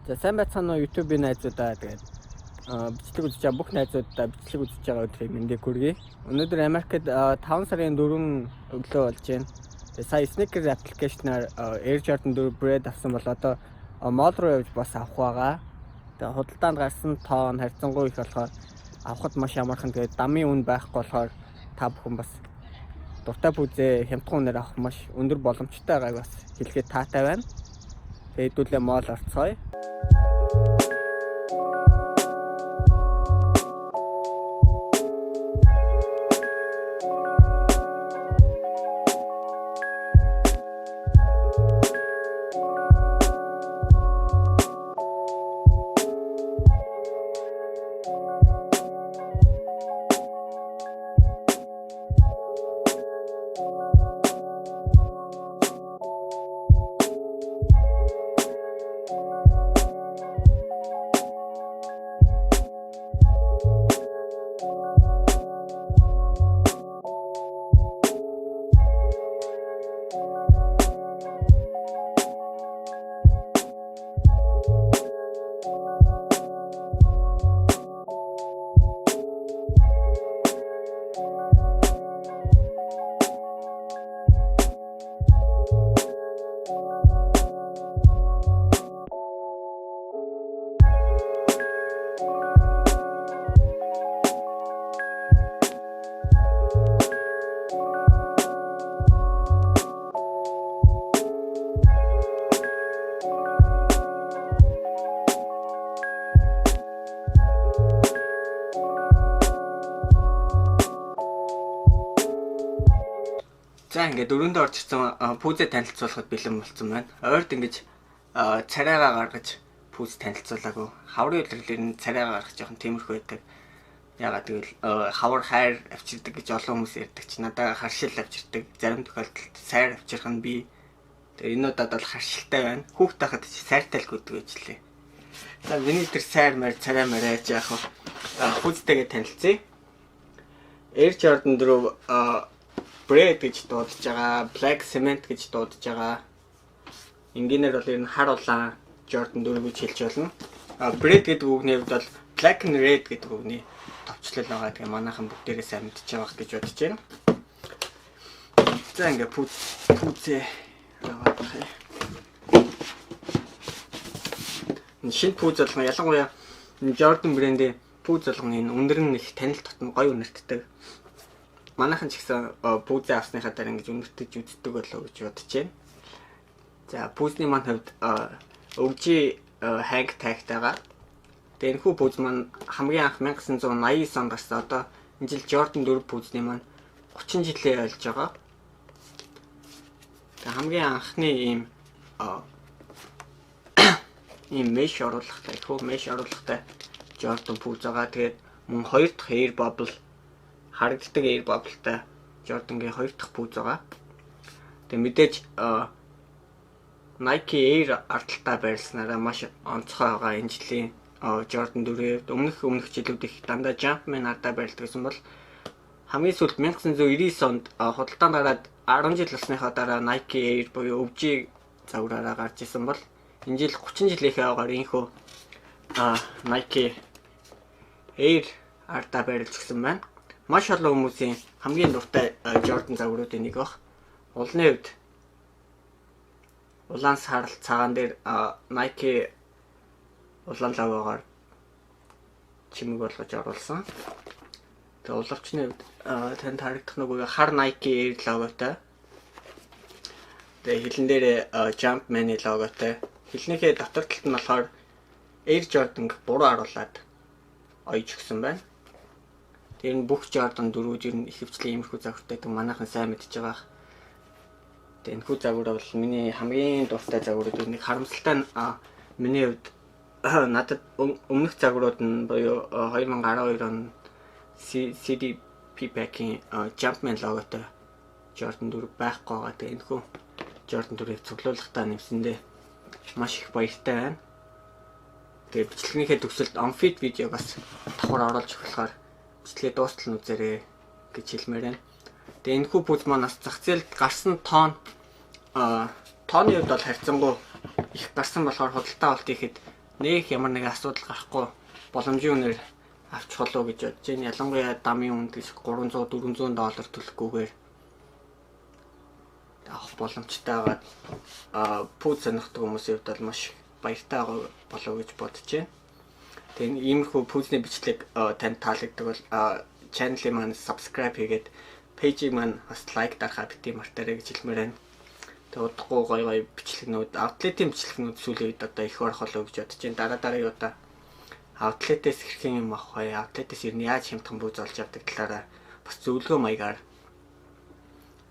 За сайн байцгаана уу YouTube-ийн найзуудаа тэгээд бичлэг үзэж байгаа бүх найзуудаа бичлэг үзэж байгаа өдрийг мэндийг хүргэе. Өнөөдөр Америкт 5 сарын 4 өглөө болж байна. Тэгээд сая Sneakers application-аар Air Jordan 4 Bread авсан бол одоо mall руу явж бас авах байгаа. Тэгээд худалдаанд гарсан тоон харьцангуй их болохоор авахд маш амархан. Тэгээд дамын үн байхгүй болохоор та бүхэн бас дуртай пүүзээ хямдхан үнээр авах маш өндөр боломжтой байгааг бас хэлэхэд таатай байна. Тэгээд хэдүүлээ mall орцгоё. За ингээд дөрөндөө орж ирсэн пүүзээ танилцуулахад бэлэн болсон байна. Ойрд ингэж царайгаа гаргаж пүүз танилцуулаагүй. Хаврын үйлрэлээр нь царайгаа гаргах жоохон тиймэрхүү байдаг. Ягаад гэвэл хавар хайр авчирдаг гэж олон хүмүүс ярьдаг чи надаа харшил авчирдаг. Зарим тохиолдолд сайр авчирх нь би. Тэгээ энэ удаад бол харшилтай байна. Хүүхд тахад чи сайртай л гүдэг гэжлээ. За миний тэр сайр мэр царай мэрэж яах вэ? Пүүзтэйгээ танилцъя. Air Jordan 4 Bread гэж дуудаж байгаа, Black Cement гэж дуудаж байгаа. Энгийнээр бол ер нь хар улаан Jordan 4 гэж хэлж болно. Bread гэдэг үгний хувьд бол Black and Red гэдэг үгний товчлол байгаа. Тэгээ манайхан бүгдээрээ сайн мэдчихэж байгаа гэж бодож байна. За ингээ пүүзээ аваад байна. Шинэ пүүз болгоно ялангуяа Jordan брэндийн пүүз болгоно энэ өндөр нь их танил татна гоё үнэртдэг. Манайхан ч гэсэн пүүзээ авсныхаа дараа ингэж үнэртэж үздэг болоо гэж бодож байна. За пүүзний маань хувьд өвжи ханг тагтайгаа. Тэгээ энэхүү пүүз маань хамгийн анх 1989 онд гарсан. Одоо энэ жил Jordan 4 пүүзний маань 30 жилээ болж байгаа. Тэгээ хамгийн анхны ийм mesh оруулахтай, ихүү mesh оруулахтай Jordan пүүз байгаа. Тэгээд мөн хоёр дахь Air Bubble харагддаг Air Bubble-тай Jordan-гийн хоёр дахь пүүз байгаа. Тэгээ мэдээж Nike Air ардталтаа байрласнараа маш онцгой байгаа энэ жилийн Jordan 4-ийн өмнөх жилүүд их дандаа Jumpman ардаа байрлагдсан бол хамгийн сүүлд 1999 онд худалдаанд гараад 10 жил болсныхаа дараа Nike Air буюу өвжи загвараараа гарч исэн бол энэ жил 30 жилийнхээ агаар инхүү Nike Air ардаа байрлаж гисэн байна. Маш олон хүмүүсийн хамгийн дуртай Jordan загваруудын нэг баг. Улны хувьд улаан сарал цагаан дээр Nike улаан логогоор чимэг болгож оруулсан. Тэгээ уловчны хувьд танд харагдах нүг хар Nike Air логотой. Тэгээ хилэн дээр Jumpman-ы логотой. Хилнийхээ дотор талд нь болохоор Air Jordan буруу харуулад ойж өгсөн байна. Тэр нь бүх Jordan 4-үүд ер нь ихэвчлэн иймэрхүү загвартай гэдэг манайхан сайн мэдж байгаа. Тэгээ энэхүү загвар бол миний хамгийн дуртай загварууд нэг харамсалтай нь миний хувьд надад өмнөх загварууд нь буюу 2012 он CDP Pack-ийн Jumpman логотой Jordan 4 байхгүй байгаа. Тэгээ энэхүү Jordan 4-ийг цуглуулгахдаа нэмсэндээ маш их баяртай байна. Тэгээ бичлэгнийхээ төгсөлд on-feed видеог бас давхар оруулж өгөхлөөр бичлэгээ дуустал нь үзээрэй гэж хэлмээр байна. Тэгээ энэхүү пүүз маань бас зах зээлд гарсан тооны хувьд бол харьцангуй их гарсан болохоор худалдаа авалт хийхэд нэг ямар нэг асуудал гарахгүй боломжийн үнээр авчих болов гэж бодож байна. Ялангуяа дамын үнд гэж $300-400 төлөхгүйгээр авах боломжтой байгаа. Пүүз сонирхдаг хүмүүсийн хувьд бол маш баяртай болов гэж бодож байна. Тэгээ иймэрхүү пүүзний бичлэг танд таалагддаг бол channel-ийг маань subscribe хийгээд page-ийг маань бас лайк дарахаа бити мартаарай гэж хэлмээр байна. Тэгээ удахгүй гоё бичлэгнүүд, outlet-ийн бичлэгнүүд сүүлийн үед одоо их орох болов гэж бодож байна. Дараагийн удаа outlet-ээс хэрхэн юм авах вэ? Outlet-ээс ер нь яаж хямдхан пүүз олж авдаг талаараа бас зөвлөгөө маягаар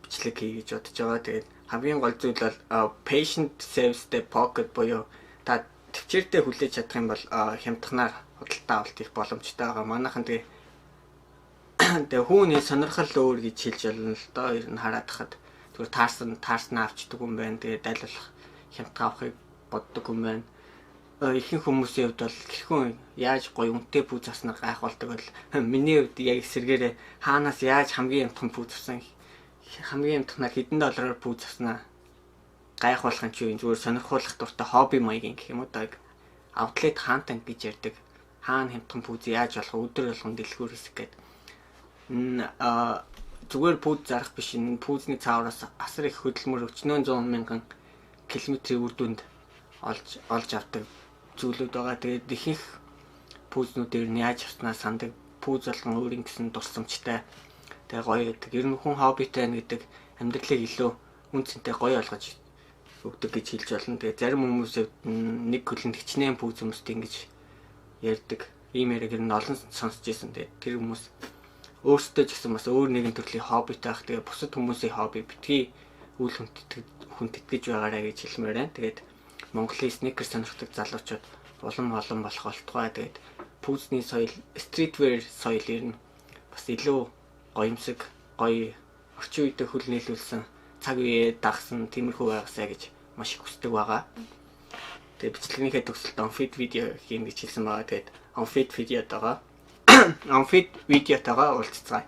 бичлэг хий гэж бодож байгаа. Тэгээд хамгийн гол зүйл бол patient saves the pocket буюу та төвчээрдээ хүлээж чадах юм бол хямдханаар худалдаа авалт их боломжтой байгаа. Манайхан тэгээ хүүний сонирхол өөр гэж хэлж болно л доо. Ер нь хараад хахад зүгээр таарснаа авчдаг юм байна. Тэгээд айлуулах хямдхан авахыг боддог юм байна. Ихэнх хүмүүсийн хувьд бол хэрхэн яаж гоё үнэтэй пүүз авснаа гайхуулдаг бол миний хувьд яг эсэргээрээ хаанаас яаж хамгийн хямдхан пүүз авсан, хамгийн хямдханаар хэдэн доллараар пүүз авснаа гайхуулах юм чи зүгээр сонирхуулах дуртай хобби маягийн гэх юм уу да. Outlet хаантан гэж ярьдаг. Хаана хямдхан пүүз яаж болох өдөр болгон дэлгүүр хэсэг гэдэг. Зүгээр пүүз зарах биш, энэ пүүзний цаараас асар их хөдөлмөр өчнөө 100 мянган километрийн үр дүнд олж авдаг зүйлүүд байгаа. Тэгээд ихэнх пүүзнүүдээр нь яаж авснаа сандаг. Пүүз болгон өөрийн гэсэн дурсамжтай. Тэгээ гоё гэдэг. Ер нь хүн хоббитай байна гэдэг амьдралыг илүү үнцэнтэй гоё болгож өгдөг гэж хэлж болно. Тэгээ зарим хүмүүсээ нэг хөлөнд хичнээн пүүз хүмүүст ингэж ярьдаг. Ийм яриаг ер нь олон сонсч ирсэн. Тэгээ тэр хүмүүс өөрсдөө ч гэсэн бас өөр нэгэн төрлийн хоббитай байх. Тэгээ бусад хүмүүсийн хобби битгий үл хүндэтгэж байгаарай гэж хэлмээр байна. Тэгээд Монголын sneaker сонирхдаг залуучууд улам болох болтугай. Тэгээд пүүзний соёл, streetwear соёл ер нь бас илүү гоёмсог, гоё орчин үеийн хөл нийлүүлсэн цаг үеэ дагсан тиймэрхүү байгаасаа гэж маш их хүсдэг байгаа. Тэгээд бичлэгнийхээ төгсөлд on-feed видео хийн гэж хэлсэн байгаа. Тэгээд on-feed видеотойгоо уулзцгаая.